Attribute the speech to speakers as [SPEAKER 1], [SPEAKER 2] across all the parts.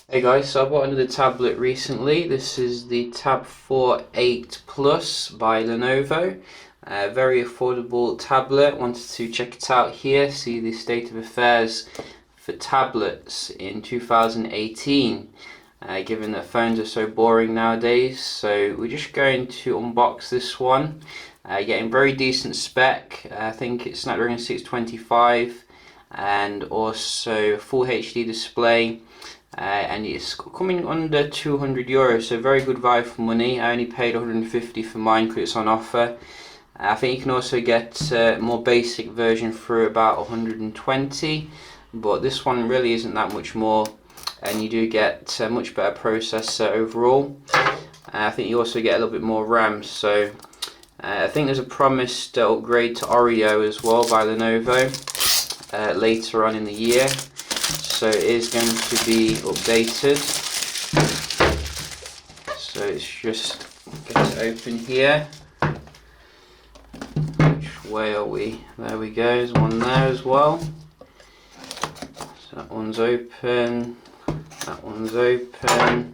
[SPEAKER 1] Hey guys, so I bought another tablet recently. This is the Tab4 8 Plus by Lenovo. Very affordable tablet. Wanted to check it out here, see the state of affairs for tablets in 2018, given that phones are so boring nowadays. So we're just going to unbox this one. Getting very decent spec. I think it's Snapdragon 625 and also full HD display. And it's coming under €200, so very good value for money. I only paid 150 for mine because it's on offer. I think you can also get a more basic version for about 120, but this one really isn't that much more, and you do get a much better processor overall. I think you also get a little bit more RAM, so I think there's a promised upgrade to Oreo as well by Lenovo later on in the year. So it is going to be updated. So it's just get it open here. Which way are we? There we go, there's one there as well. So that one's open, that one's open.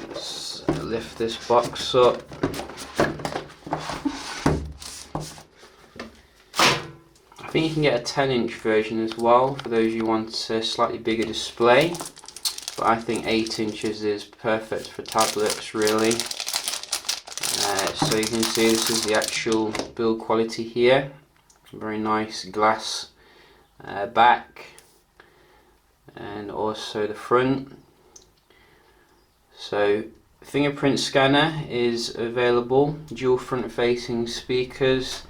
[SPEAKER 1] Let's lift this box up. I think you can get a 10-inch version as well for those who want a slightly bigger display, but I think 8 inches is perfect for tablets really. So you can see this is the actual build quality here. Very nice glass back, and also the front. So Fingerprint Scanner is available, dual front facing speakers.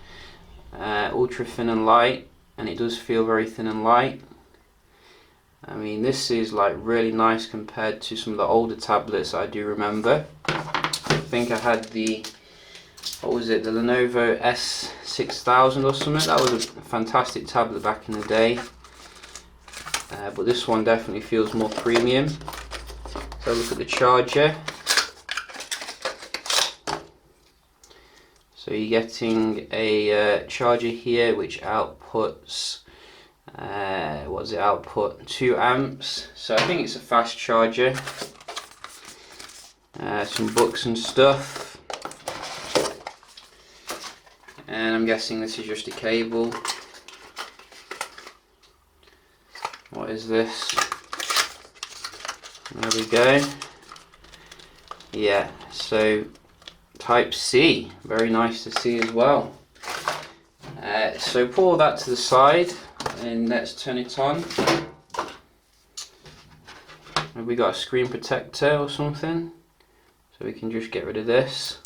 [SPEAKER 1] Ultra thin and light, and it does feel very thin and light. I mean, this is like really nice compared to some of the older tablets I do remember. I think I had the, what was it, the Lenovo S6000 or something. That was a fantastic tablet back in the day, but this one definitely feels more premium. So look at the charger. So you're getting a charger here which outputs, what does it output? 2 amps. So I think it's a fast charger. Some books and stuff. And I'm guessing this is just a cable. What is this? There we go. Yeah, so Type C, very nice to see as well. So pull that to the side and let's turn it on. Have we got a screen protector or something? So we can just get rid of this.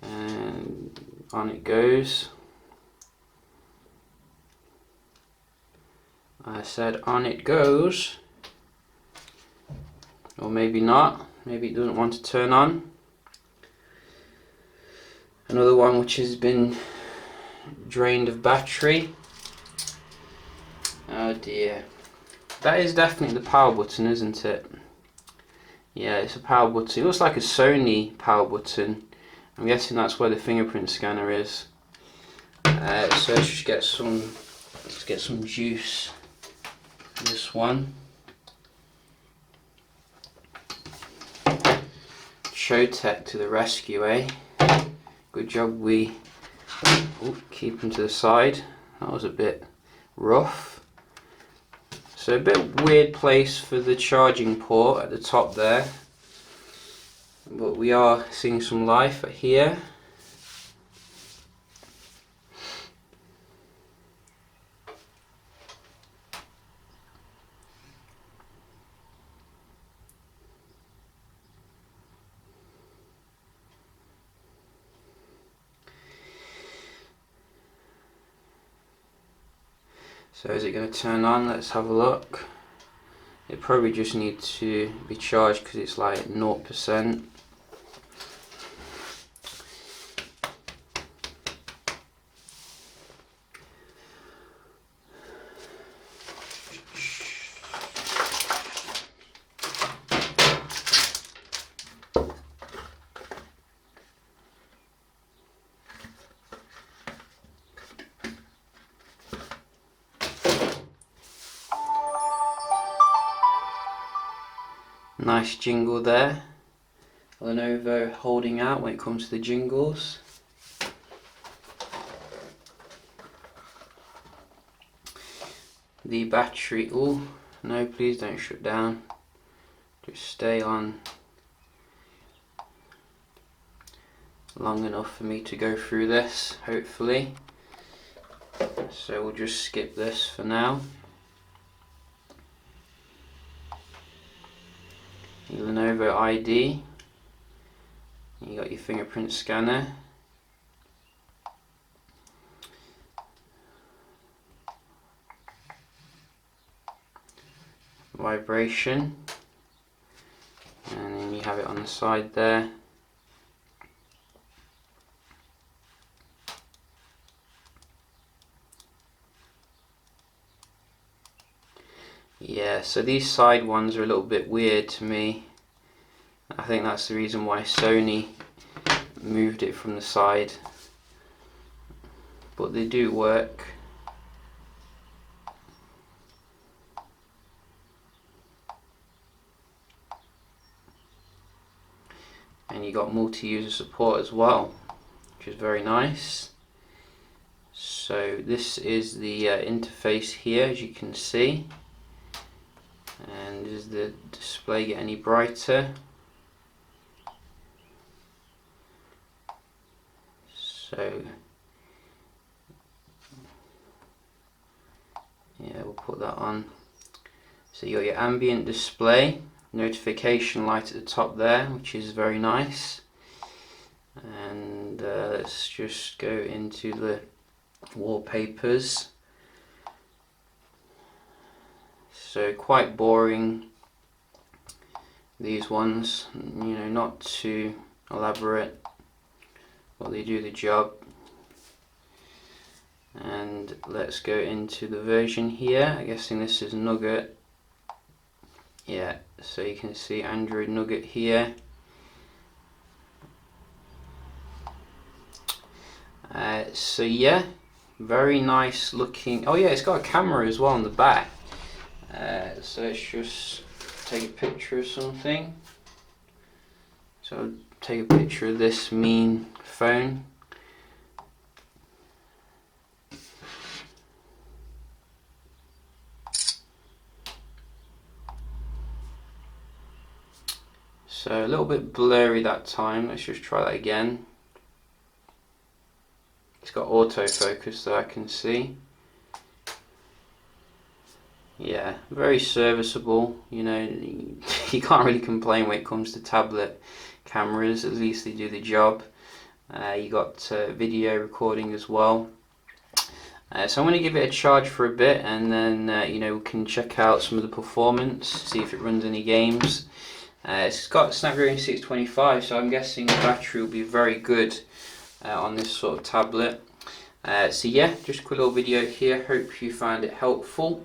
[SPEAKER 1] And on it goes. I said on it goes. Or maybe not. Maybe it doesn't want to turn on. Another one which has been drained of battery. Oh dear. That is definitely the power button, isn't it? Yeah, it's a power button. It looks like a Sony power button. I'm guessing that's where the fingerprint scanner is. So let's just get some juice in this one. Showtech to the rescue, eh? Good job we keep them to the side. That was a bit rough. So a bit weird place for the charging port at the top there, but we are seeing some life here. So is it going to turn on? Let's have a look. It probably just needs to be charged because it's like 0%. Nice jingle there. Lenovo holding out when it comes to the jingles. The battery, oh no, please don't shut down, just stay on long enough for me to go through this, hopefully. So we'll just skip this for now. The Lenovo ID, you got your fingerprint scanner, vibration, and then you have it on the side there. Yeah, so these side ones are a little bit weird to me. I think that's the reason why Sony moved it from the side, but they do work. And you got multi-user support as well, which is very nice. So this is the interface here, as you can see. And does the display get any brighter? So yeah, we'll put that on. So you got your ambient display, notification light at the top there, which is very nice. And let's just go into the wallpapers. So quite boring, these ones, you know, not too elaborate, but they do the job. And let's go into the version here. I'm guessing this is Nugget. Yeah, so you can see Android Nugget here. So yeah, very nice looking. Oh yeah, it's got a camera as well on the back. So let's just take a picture of something. So I'll take a picture of this mean phone. So a little bit blurry that time. Let's just try that again. It's got autofocus that I can see. Yeah, very serviceable. You know, you can't really complain when it comes to tablet cameras. At least they do the job. You got video recording as well. So I'm going to give it a charge for a bit, and then you know, we can check out some of the performance, see if it runs any games. It's got Snapdragon 625, so I'm guessing the battery will be very good on this sort of tablet. So yeah, just a quick little video here. Hope you found it helpful.